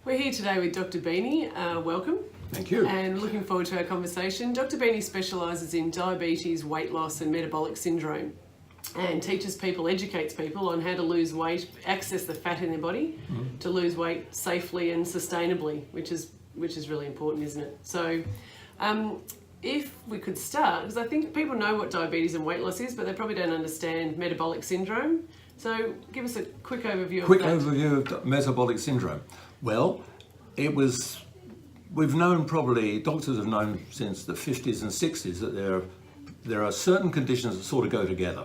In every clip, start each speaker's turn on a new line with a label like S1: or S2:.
S1: We're here today with Dr. Beaney. Welcome.
S2: Thank you.
S1: And looking forward to our conversation. Dr. Beaney specialises in diabetes, weight loss and metabolic syndrome, and teaches people, educates people on how to lose weight, access the fat in their body, to lose weight safely and sustainably, which is really important, isn't it? So if we could start, because I think people know what diabetes and weight loss is, but they probably don't understand metabolic syndrome. So give us a quick overview of that.
S2: Quick overview of metabolic syndrome. Well, we've known, probably doctors have known since the 50s and 60s that there are certain conditions that sort of go together,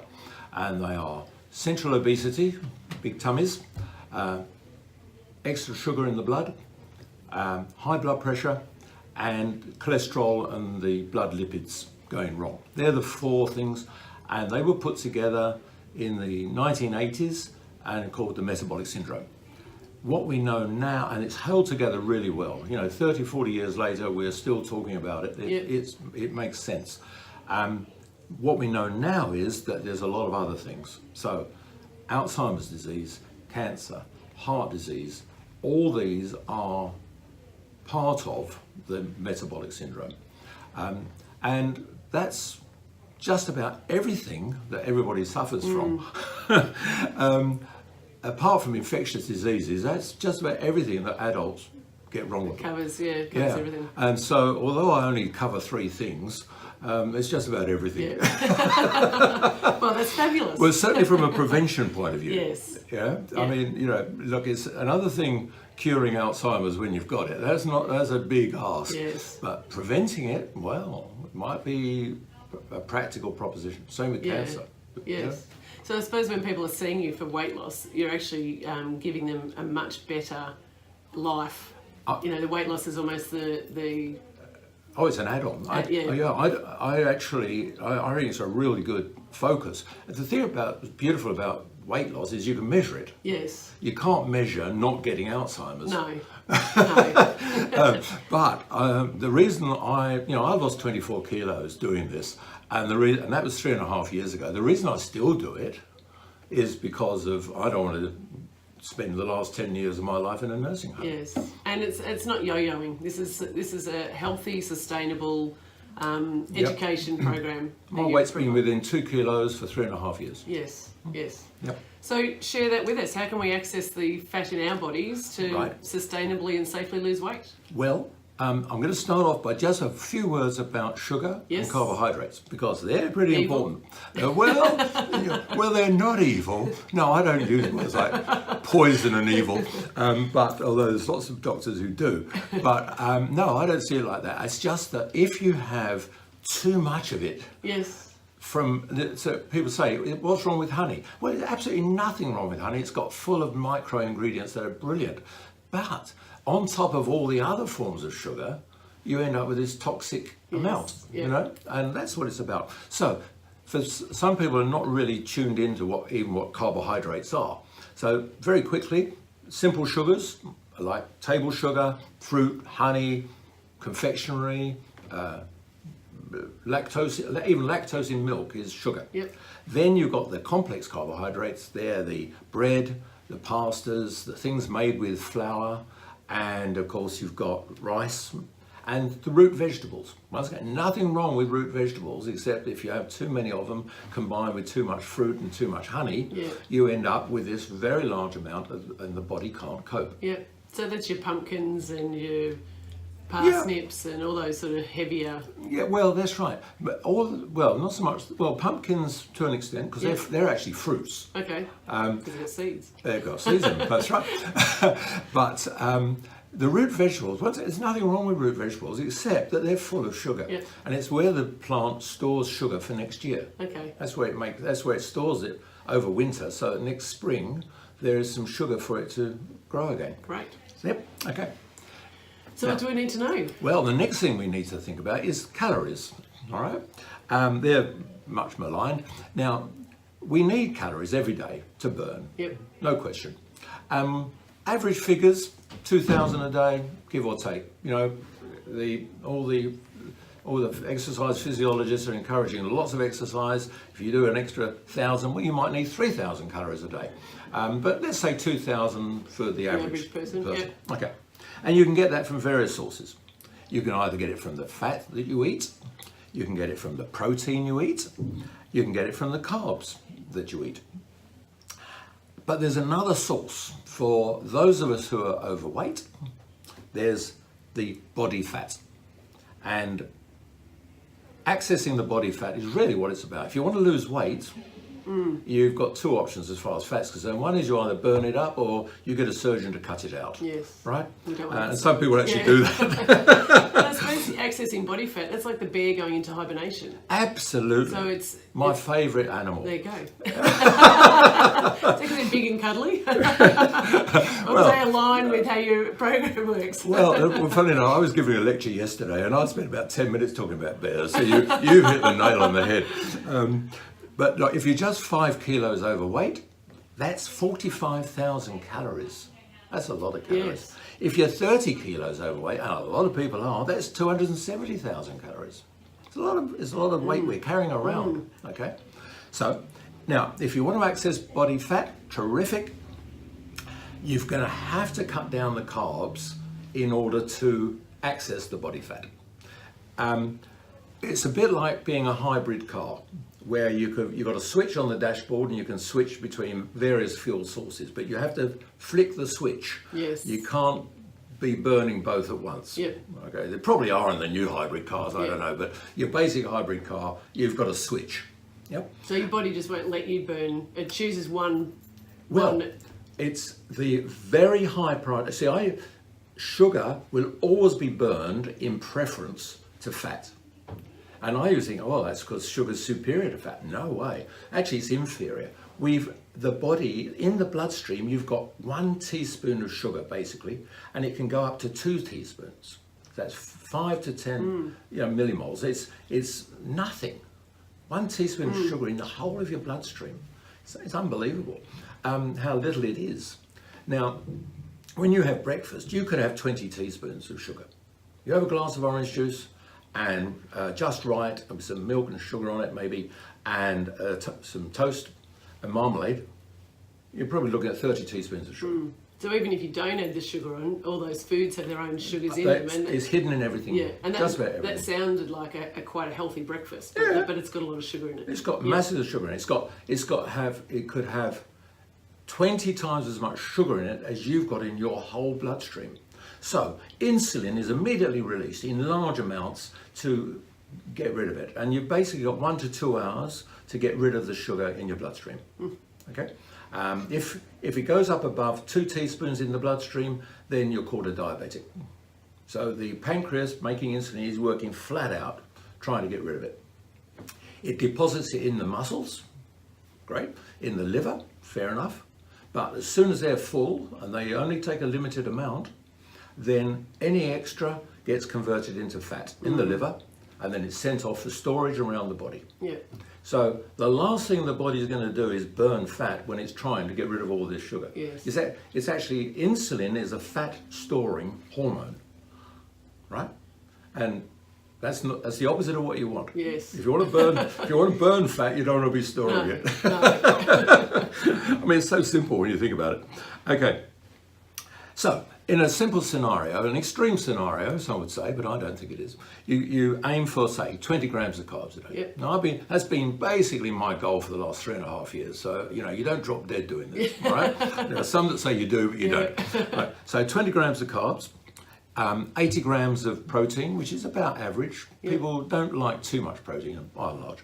S2: and they are central obesity, big tummies, extra sugar in the blood, high blood pressure, and cholesterol and the blood lipids going wrong. They're the four things, and they were put together in the 1980s and called the metabolic syndrome. What we know now, and it's held together really well, 30, 40 years later, we're still talking about it. It makes sense. What we know now is that there's a lot of other things. So Alzheimer's disease, cancer, heart disease, all these are part of the metabolic syndrome. And that's just about everything that everybody suffers from. Apart from infectious diseases, that's just about everything that adults get wrong with.
S1: Covers everything.
S2: And so, although I only cover three things, it's just about everything.
S1: Yeah. Well, that's fabulous.
S2: Well, certainly from a prevention point of view.
S1: Yes.
S2: Yeah. I mean, look, it's another thing curing Alzheimer's when you've got it. That's a big ask.
S1: Yes.
S2: But preventing it, well, it might be a practical proposition. Same with cancer.
S1: Yes. So I suppose when people are seeing you for weight loss, you're actually giving them a much better life. The weight loss is almost the
S2: Oh, it's an add-on. I think it's a really good focus. The thing beautiful about weight loss is you can measure it.
S1: Yes.
S2: You can't measure not getting Alzheimer's.
S1: No.
S2: But the reason I lost 24 kilos doing this, and that was 3.5 years ago. The reason I still do it is because I don't want to spend the last 10 years of my life in a nursing home.
S1: Yes, and it's not yo-yoing. This is a healthy, sustainable education program.
S2: My weight's been within 2 kilos for 3.5 years.
S1: Yes, yes.
S2: Yep.
S1: So share that with us. How can we access the fat in our bodies to sustainably and safely lose weight?
S2: Well, I'm going to start off by just a few words about sugar and carbohydrates, because they're pretty important. Well, they're not evil. No, I don't use words like poison and evil, but although there's lots of doctors who do. But no, I don't see it like that. It's just that if you have too much of it, so people say, what's wrong with honey? Well, there's absolutely nothing wrong with honey. It's got full of micro ingredients that are brilliant. But on top of all the other forms of sugar, you end up with this toxic amount, and that's what it's about. So for some people are not really tuned into what carbohydrates are. So very quickly, simple sugars like table sugar, fruit, honey, confectionery, lactose, even lactose in milk is sugar.
S1: Yep.
S2: Then you've got the complex carbohydrates. They're the bread, the pastas, the things made with flour, and of course you've got rice and the root vegetables. Once again, nothing wrong with root vegetables, except if you have too many of them combined with too much fruit and too much honey, you end up with this very large amount and the body can't cope.
S1: Yeah, so that's your pumpkins and your parsnips and all those sort of heavier. Yeah,
S2: well, that's right. But not so much. Well, pumpkins to an extent, because they're actually fruits.
S1: Okay. Because they've got seeds.
S2: They've got seeds in them. That's right. But the root vegetables, there's nothing wrong with root vegetables except that they're full of sugar, and it's where the plant stores sugar for next year.
S1: Okay.
S2: That's where it stores it over winter, so that next spring there is some sugar for it to grow again.
S1: Great.
S2: Yep. Okay.
S1: So what do we need to know?
S2: Well, the next thing we need to think about is calories, all right? They're much maligned. Now, we need calories every day to burn, no question. Average figures, 2,000 a day, give or take. All the exercise physiologists are encouraging lots of exercise. If you do an extra 1,000, well, you might need 3,000 calories a day. But let's say 2,000 for the average
S1: person.
S2: Okay. And you can get that from various sources. You can either get it from the fat that you eat, you can get it from the protein you eat, you can get it from the carbs that you eat. But there's another source for those of us who are overweight. There's the body fat. And accessing the body fat is really what it's about. If you want to lose weight, you've got two options as far as fat's concerned. One is you either burn it up or you get a surgeon to cut it out.
S1: Yes.
S2: Right? And
S1: some
S2: people actually do that.
S1: But I suppose accessing body fat, that's like the bear going into hibernation.
S2: Absolutely.
S1: So it's
S2: my favourite animal.
S1: There you go. It's because they're big and cuddly. Or do they align with how your program works?
S2: Well, funny enough, I was giving a lecture yesterday and I spent about 10 minutes talking about bears, so you've hit the nail on the head. But look, if you're just 5 kilos overweight, that's 45,000 calories. That's a lot of calories.
S1: Yes.
S2: If you're 30 kilos overweight, and a lot of people are, that's 270,000 calories. It's a lot of weight we're carrying around, okay? So, now, if you want to access body fat, terrific. You're going to have to cut down the carbs in order to access the body fat. It's a bit like being a hybrid car, where you've got a switch on the dashboard and you can switch between various fuel sources, but you have to flick the switch.
S1: Yes.
S2: You can't be burning both at once.
S1: Yep.
S2: Okay, there probably are in the new hybrid cars, I don't know, but your basic hybrid car, you've got a switch. Yep.
S1: So your body just won't let you burn. It chooses one.
S2: It's the very high priority. See, sugar will always be burned in preference to fat. And I used to think, oh, that's because sugar's superior to fat. No way. Actually, it's inferior. The body, in the bloodstream, you've got 1 teaspoon of sugar, basically, and it can go up to 2 teaspoons. That's 5 to 10 millimoles. It's nothing. 1 teaspoon of sugar in the whole of your bloodstream. It's unbelievable how little it is. Now, when you have breakfast, you could have 20 teaspoons of sugar. You have a glass of orange juice, and just right, with some milk and sugar on it maybe, and some toast and marmalade, you're probably looking at 30 teaspoons of sugar.
S1: So even if you don't add the sugar on, all those foods have their own sugars in them. And
S2: it's hidden in everything.
S1: Yeah, and
S2: just about everything.
S1: That sounded like a quite a healthy breakfast, but it's got a lot of sugar in it.
S2: It's got masses of sugar in it. It could have 20 times as much sugar in it as you've got in your whole bloodstream. So insulin is immediately released in large amounts to get rid of it. And you've basically got 1 to 2 hours to get rid of the sugar in your bloodstream. Okay? If it goes up above 2 teaspoons in the bloodstream, then you're called a diabetic. So the pancreas making insulin is working flat out trying to get rid of it. It deposits it in the muscles, great, in the liver, fair enough. But as soon as they're full, and they only take a limited amount, then any extra gets converted into fat in the liver, and then it's sent off for storage around the body.
S1: Yeah.
S2: So the last thing the body is going to do is burn fat when it's trying to get rid of all this sugar.
S1: Yes.
S2: It's actually, insulin is a fat storing hormone, right? And that's the opposite of what you want.
S1: Yes.
S2: If you want to burn fat, you don't want to be storing it.
S1: No.
S2: I mean, it's so simple when you think about it. Okay. So, in a simple scenario, an extreme scenario, some would say, but I don't think it is, you aim for, say, 20 grams of carbs a day.
S1: Yep.
S2: Now, that's been basically my goal for the last 3.5 years. So, you don't drop dead doing this, all right? There are some that say you do, but you don't. Right. So, 20 grams of carbs, 80 grams of protein, which is about average.
S1: Yep.
S2: People don't like too much protein, by and large.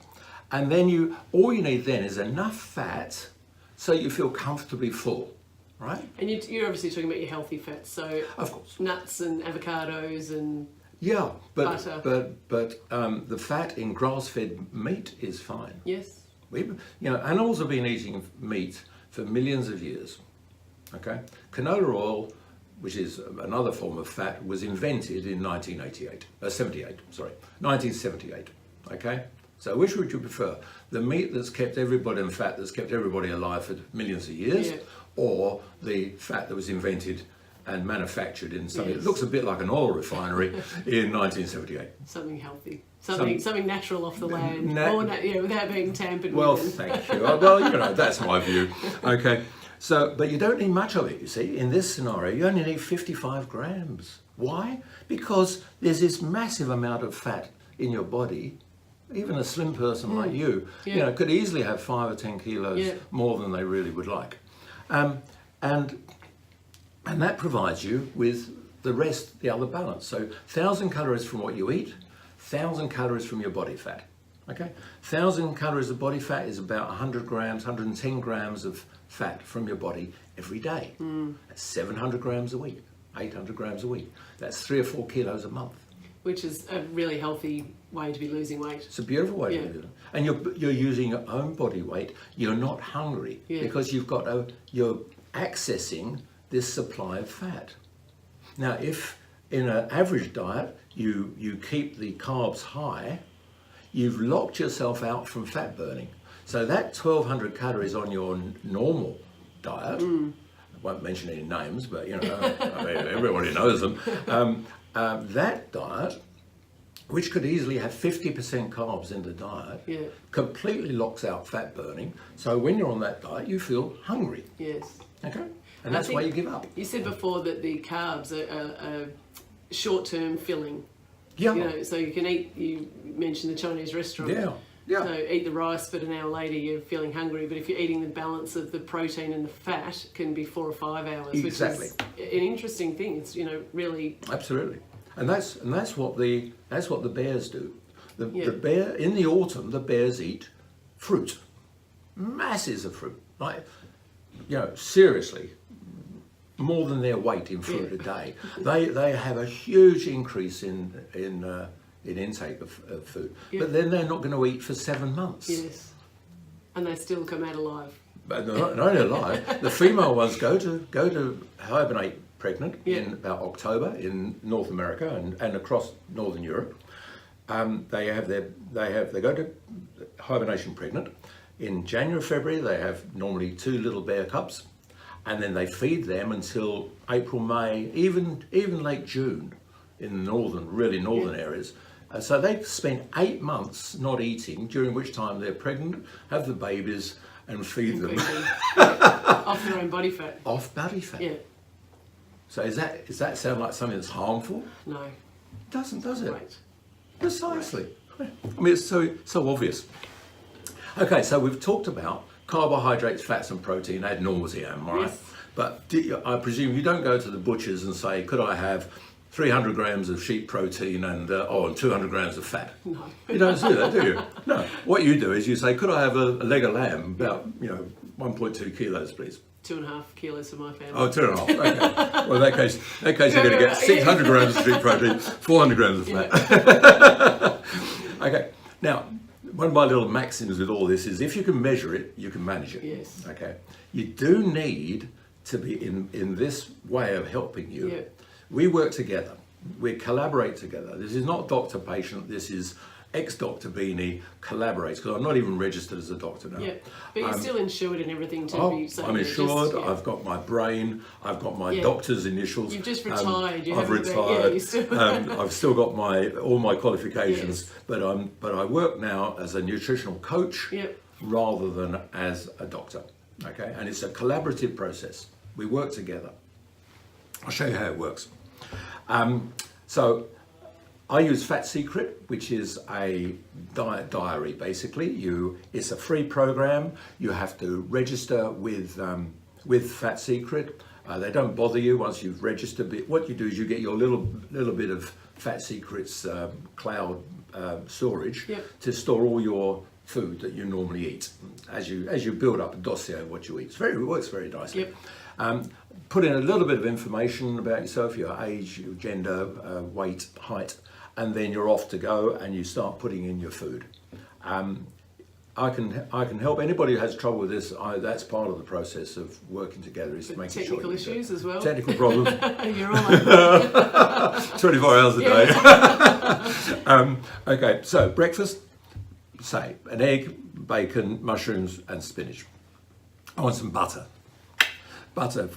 S2: And then all you need then is enough fat so you feel comfortably full. Right?
S1: And you're obviously talking about your healthy fats, so
S2: of course,
S1: nuts and avocados and
S2: butter. But the fat in grass-fed meat is fine.
S1: Yes.
S2: Animals have been eating meat for millions of years. Okay, canola oil, which is another form of fat, was invented in 1978. Okay. So which would you prefer? The meat that's kept everybody, and fat that's kept everybody alive for millions of years, or the fat that was invented and manufactured in something that looks a bit like an oil refinery in 1978?
S1: Something healthy. Something natural off the land, without being tampered with.
S2: Well, thank you. Well, that's my view. Okay. So, but you don't need much of it, you see. In this scenario, you only need 55 grams. Why? Because there's this massive amount of fat in your body. Even a slim person like you, you know, could easily have 5 or 10 kilos more than they really would like. And that provides you with the rest, the other balance. So 1,000 calories from what you eat, 1,000 calories from your body fat. Okay, 1,000 calories of body fat is about 100 grams, 110 grams of fat from your body every day. That's 700 grams a week, 800 grams a week. That's 3 or 4 kilos a month.
S1: Which is a really healthy way to be losing weight.
S2: It's a beautiful way to do it. And you're using your own body weight. You're not hungry because you're accessing this supply of fat. Now, if in an average diet you keep the carbs high, you've locked yourself out from fat burning. So that 1,200 calories on your normal diet, I won't mention any names, but you know, I mean, everybody knows them. That diet, which could easily have 50% carbs in the diet, completely locks out fat burning. So when you're on that diet, you feel hungry.
S1: Yes.
S2: Okay. And that's why you give up.
S1: You said before that the carbs are short-term filling.
S2: Yeah.
S1: You know, so you can eat. You mentioned the Chinese restaurant.
S2: Yeah. Yeah.
S1: So eat the rice, but an hour later you're feeling hungry. But if you're eating the balance of the protein and the fat, it can be 4 or 5 hours.
S2: Exactly.
S1: Which is an interesting thing. It's really.
S2: Absolutely. And that's what the bears do. The bear in the autumn, the bears eat fruit, masses of fruit, like seriously, more than their weight in fruit a day. They have a huge increase in intake of food, but then they're not going to eat for 7 months.
S1: Yes, and they still come out alive.
S2: But not only alive, the female ones go to hibernate pregnant in about October in North America and across Northern Europe. They go to hibernation pregnant. In January, February, they have normally 2 little bear cubs, and then they feed them until April, May, even late June in really northern areas. So they spend 8 months not eating, during which time they're pregnant, have the babies, and feed them
S1: off their own body fat.
S2: Off body fat.
S1: Yeah.
S2: So does that sound like something that's harmful?
S1: No.
S2: It doesn't, does it?
S1: Right.
S2: Precisely. Right. I mean, it's so obvious. Okay, so we've talked about carbohydrates, fats, and protein ad nauseam, right?
S1: Yes.
S2: But I presume you don't go to the butchers and say, could I have 300 grams of sheep protein and 200 grams of fat?
S1: No.
S2: You don't do that, do you? No. What you do is you say, could I have a leg of lamb, about 1.2 kilos, please?
S1: 2.5 kilos for my family.
S2: Oh, 2.5. Okay. Well, in that case, you're going to get 600 grams of sheep protein, 400 grams of fat. Okay. Now, one of my little maxims with all this is if you can measure it, you can manage it.
S1: Yes.
S2: Okay. You do need to be in this way of helping you.
S1: Yeah.
S2: We work together. We collaborate together. This is not doctor-patient. This is ex-Dr. Beaney collaborates, because I'm not even registered as a doctor now.
S1: Yeah, but you're still insured and everything too.
S2: I'm insured. I've got my brain. I've got my doctor's initials.
S1: You've just retired.
S2: I've retired. I've still got all my qualifications.
S1: Yes.
S2: But I work now as a nutritional coach rather than as a doctor. Okay, and it's a collaborative process. We work together. I'll show you how it works. So I use Fat Secret, which is a diet diary. Basically, it's a free program. You have to register with Fat Secret. They don't bother you once you've registered. But what you do is you get your little bit of Fat Secret's cloud storage to store all your food that you normally eat as you build up a dossier of what you eat. It works very nicely. Put in a little bit of information about yourself, your age, your gender, weight, height, and then you're off to go and you start putting in your food. I can help anybody who has trouble with this. That's part of the process of working together, is making sure.
S1: Technical issues as well.
S2: Technical problems.
S1: You're all over.
S2: 24 hours a day. Okay, so breakfast, say an egg, bacon, mushrooms, and spinach. I want some butter. Butter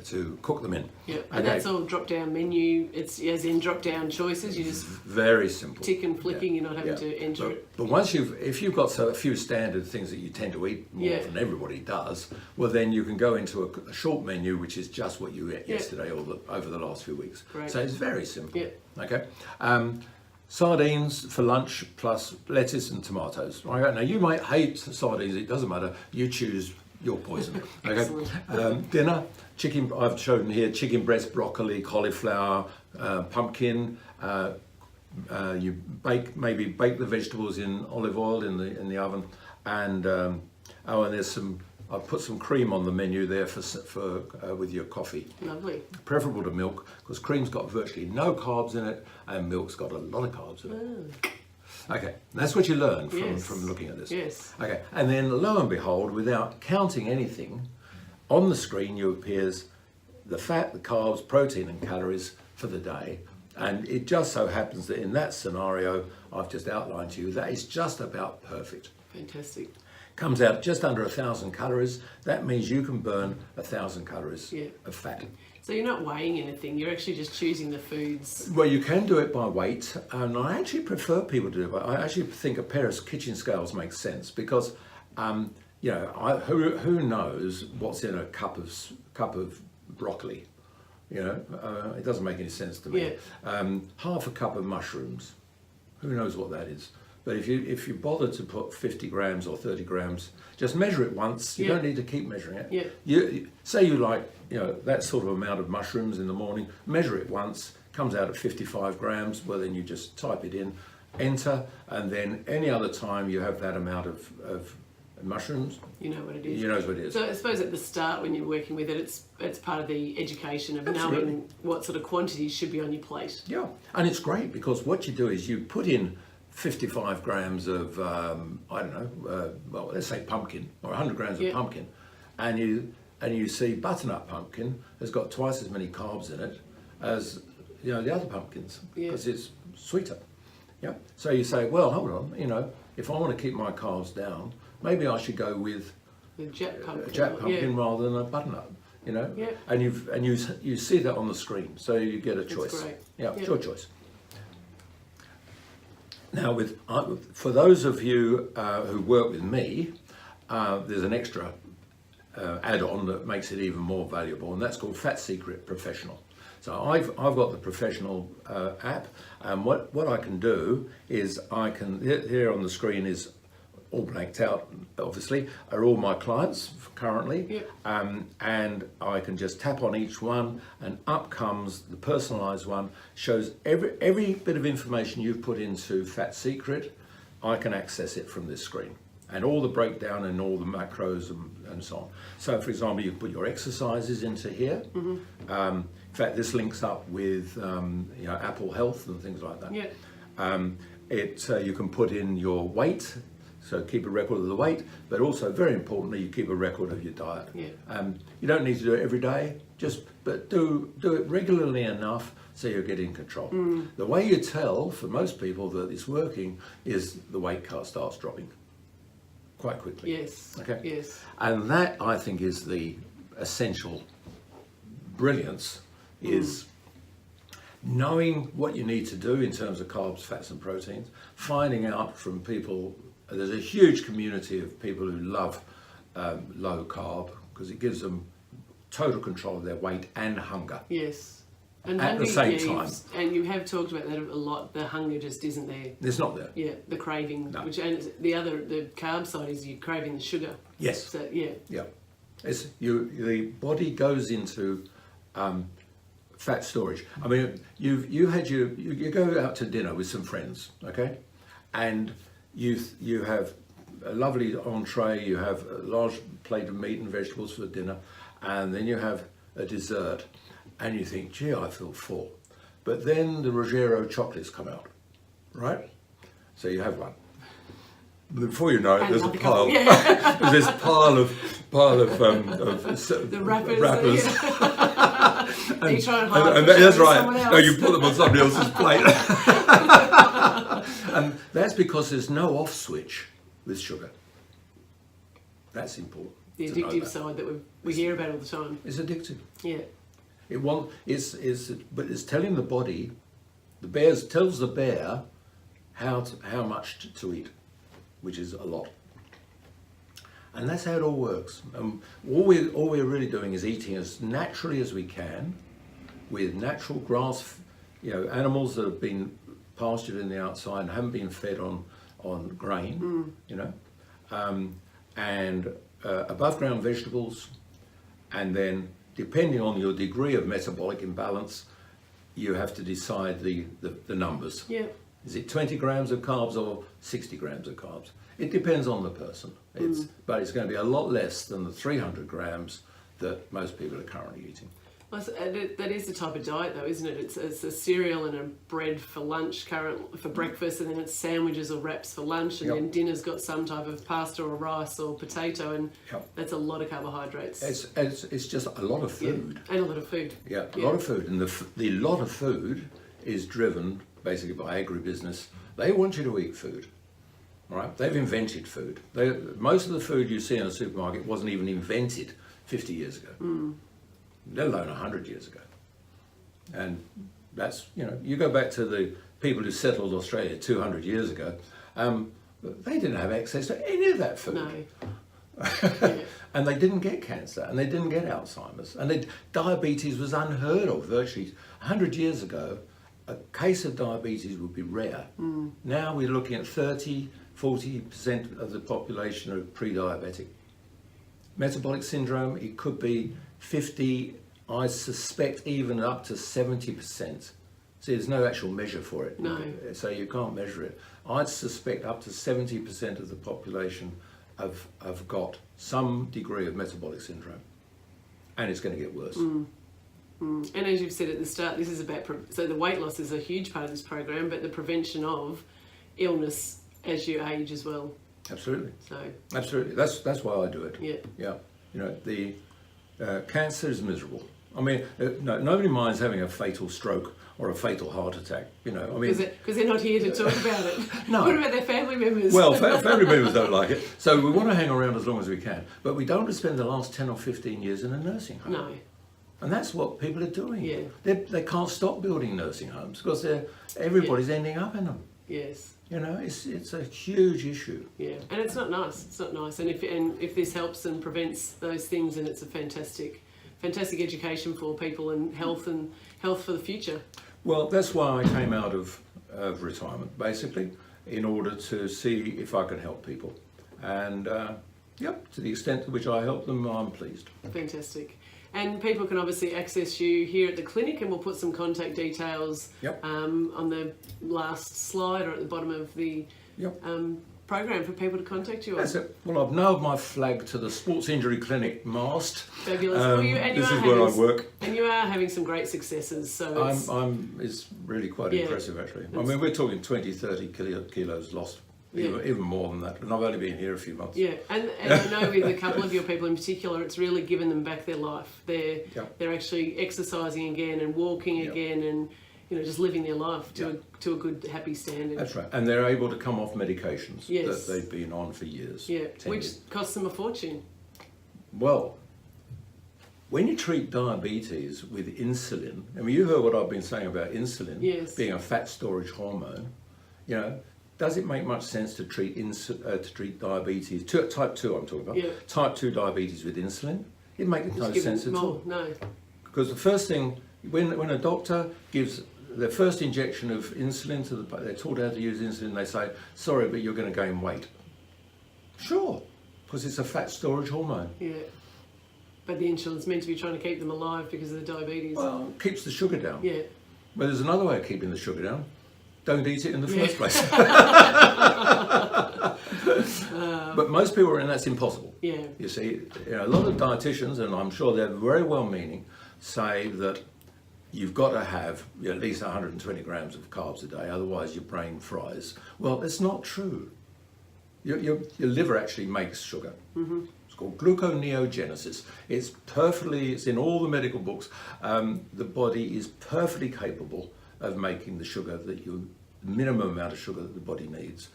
S2: to cook them in.
S1: Yeah, and that's all drop-down menu. It's as in drop-down choices. You just
S2: very simple.
S1: Tick and flicking. You're not having to enter it.
S2: But once if you've got a few standard things that you tend to eat more than everybody does, well then you can go into a short menu, which is just what you ate yesterday or over the last few weeks.
S1: Great.
S2: So it's very simple.
S1: Yeah.
S2: Okay. Sardines for lunch plus lettuce and tomatoes. Right now you might hate sardines. It doesn't matter. You choose your poison. Okay. Dinner, chicken. I've shown here chicken breast, broccoli, cauliflower, pumpkin. You maybe bake the vegetables in olive oil in the oven, and and there's some. I've put some cream on the menu there for with your coffee.
S1: Lovely.
S2: Preferable to milk, because cream's got virtually no carbs in it, and milk's got a lot of carbs in it. Okay, that's what you learn from looking at this.
S1: Yes.
S2: Okay, and then lo and behold, without counting anything, on the screen you appears the fat, the carbs, protein and calories for the day. And it just so happens that in that scenario I've just outlined to you, that is just about perfect.
S1: Fantastic.
S2: Comes out just under 1,000 calories. That means you can burn 1,000 calories of fat.
S1: So you're not weighing anything, you're actually just choosing the foods.
S2: Well, you can do it by weight, and I actually prefer people to do it by, I actually think a pair of kitchen scales makes sense, because you know, who knows what's in a cup of broccoli? You know, it doesn't make any sense to me. Half a cup of mushrooms, who knows what that is? But if you bother to put 50 grams or 30 grams, just measure it once. You don't need to keep measuring it. You say you like, you know, that sort of amount of mushrooms in the morning. Measure it once. Comes out at 55 grams. Well, then you just type it in, enter, and then any other time you have that amount of mushrooms.
S1: You know what it is.
S2: You know what it is.
S1: So I suppose at the start when you're working with it, it's part of the education of knowing what sort of quantities should be on your plate.
S2: Yeah, and it's great because what you do is you put in 55 grams of, I don't know, well, let's say pumpkin, or 100 grams of pumpkin, and you see butternut pumpkin has got twice as many carbs in it as, you know, the other pumpkins, because it's sweeter. Yeah. So you say, well, hold on, you know, if I want to keep my carbs down, maybe I should go with
S1: the Jack
S2: pumpkin rather than a butternut. You know, and you see that on the screen, so you get a choice.
S1: That's great.
S2: Yeah, it's your choice. Now, for those of you who work with me, there's an extra add-on that makes it even more valuable, and that's called Fat Secret Professional. So I've got the Professional app, and what I can do is here on the screen is all blanked out, obviously, are all my clients currently, and I can just tap on each one, and up comes the personalised one, shows every bit of information you've put into Fat Secret. I can access it from this screen, and all the breakdown and all the macros and so on. So, for example, you put your exercises into here. In fact, this links up with you know, Apple Health and things like that. You can put in your weight. So keep a record of the weight, but also very importantly, you keep a record of your diet. You don't need to do it every day, but do it regularly enough so you're getting control. The way you tell for most people that it's working is the weight starts dropping quite quickly. Okay. And that, I think, is the essential brilliance, is knowing what you need to do in terms of carbs, fats and proteins, finding out from people. There's a huge community of people who love low carb because it gives them total control of their weight and hunger.
S1: And
S2: at the same time.
S1: And you have talked about that a lot. The hunger just isn't there.
S2: It's not there.
S1: The craving, and the carb side is you're craving the sugar. So
S2: It's the body goes into fat storage. I mean, you go out to dinner with some friends, okay, and you have a lovely entree, you have a large plate of meat and vegetables for dinner, and then you have a dessert, and you think, gee, I feel full. But then the Ruggiero chocolates come out, right? So you have one. Before you know it, there's a pile. There's this pile of
S1: the wrappers.
S2: And,
S1: you try and hide
S2: and that's right. No, you put them on somebody else's plate. And that's because there's no off switch with sugar. That's important.
S1: The addictive side that we hear about all the time.
S2: It's addictive.
S1: Yeah.
S2: But it's telling the body, tells the bear how much to eat, which is a lot. And that's how it all works. All we're really doing is eating as naturally as we can, with natural grass, animals that have been pastured in the outside and haven't been fed on grain, and above ground vegetables, and then depending on your degree of metabolic imbalance, you have to decide the numbers.
S1: Yeah.
S2: Is it 20 grams of carbs or 60 grams of carbs? It depends on the person. But it's going to be a lot less than the 300 grams that most people are currently eating.
S1: Well, that is the type of diet, though, isn't it? It's a cereal and a bread for lunch, for breakfast, and then it's sandwiches or wraps for lunch, and then dinner's got some type of pasta or rice or potato, and that's a lot of carbohydrates.
S2: It's just a lot of food.
S1: Yeah. And a lot of food.
S2: Yeah, a lot of food. And the lot of food is driven basically by agribusiness. They want you to eat food. Right? They've invented food. Most of the food you see in a supermarket wasn't even invented 50 years ago. Let alone 100 years ago. And that's, you go back to the people who settled Australia 200 years ago, they didn't have access to any of that food.
S1: No.
S2: And they didn't get cancer, and they didn't get Alzheimer's, and diabetes was unheard of virtually. 100 years ago, a case of diabetes would be rare. Now we're looking at 40% of the population are pre-diabetic. Metabolic syndrome, it could be 50, I suspect even up to 70%. See, there's no actual measure for it.
S1: No.
S2: So you can't measure it. I'd suspect up to 70% of the population have got some degree of metabolic syndrome. And it's going to get worse.
S1: And as you've said at the start, this is about, so the weight loss is a huge part of this program, but the prevention of illness as you age as well.
S2: Absolutely.
S1: So.
S2: Absolutely. That's why I do it.
S1: Yeah.
S2: Yeah. The cancer is miserable. I mean, nobody minds having a fatal stroke or a fatal heart attack.
S1: Because they're not here to talk about it.
S2: No.
S1: What about their family members?
S2: Well, family members don't like it. So we want to hang around as long as we can. But we don't want to spend the last 10 or 15 years in a nursing home.
S1: No.
S2: And that's what people are doing.
S1: Yeah.
S2: They can't stop building nursing homes because everybody's ending up in them.
S1: Yes.
S2: It's a huge issue.
S1: Yeah, and it's not nice. It's not nice. And if this helps and prevents those things, then it's a fantastic education for people and health for the future.
S2: Well, that's why I came out of retirement, basically, in order to see if I could help people. And to the extent to which I help them, I'm pleased.
S1: Fantastic. And people can obviously access you here at the clinic, and we'll put some contact details on the last slide or at the bottom of the program for people to contact you on.
S2: That's it. Well, I've nailed my flag to the Sports Injury Clinic mast.
S1: Fabulous.
S2: This is where I work.
S1: And you are having some great successes. So
S2: it's really quite impressive, actually. I mean, we're talking 20, 30 kilos lost. Even more than that, and I've only been here a few months. Yeah,
S1: and I know with a couple of your people in particular, it's really given them back their life. They're actually exercising again and walking again, and just living their life to a good, happy standard.
S2: That's right, and they're able to come off medications
S1: that
S2: they've been on for years.
S1: Yeah, which costs them a fortune.
S2: Well, when you treat diabetes with insulin, I mean, you heard what I've been saying about insulin being a fat storage hormone. Does it make much sense to treat diabetes, type 2 I'm talking about, type 2 diabetes with insulin? It makes no sense at all.
S1: No.
S2: Because the first thing, when a doctor gives their first injection of insulin they're taught how to use insulin, they say, sorry, but you're going to gain weight. Sure, because it's a fat storage hormone.
S1: Yeah. But the insulin's meant to be trying to keep them alive because of the diabetes.
S2: Well, it keeps the sugar down.
S1: Yeah.
S2: But there's another way of keeping the sugar down. Don't eat it in the first place. But most people are, and that's impossible.
S1: Yeah.
S2: You see, a lot of dietitians, and I'm sure they're very well-meaning, say that you've got to have at least 120 grams of carbs a day, otherwise your brain fries. Well, it's not true. Your liver actually makes sugar. Mm-hmm. It's called gluconeogenesis. It's in all the medical books. The body is perfectly capable of making the sugar the minimum amount of sugar that the body needs.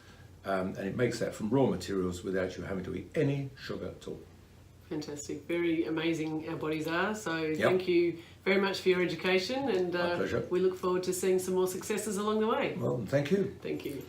S2: And it makes that from raw materials without you having to eat any sugar at all.
S1: Fantastic. Very amazing our bodies are. So
S2: Yep.
S1: thank you very much for your education, and
S2: My pleasure.
S1: we look forward to seeing some more successes along the way.
S2: Well, thank you.
S1: Thank you.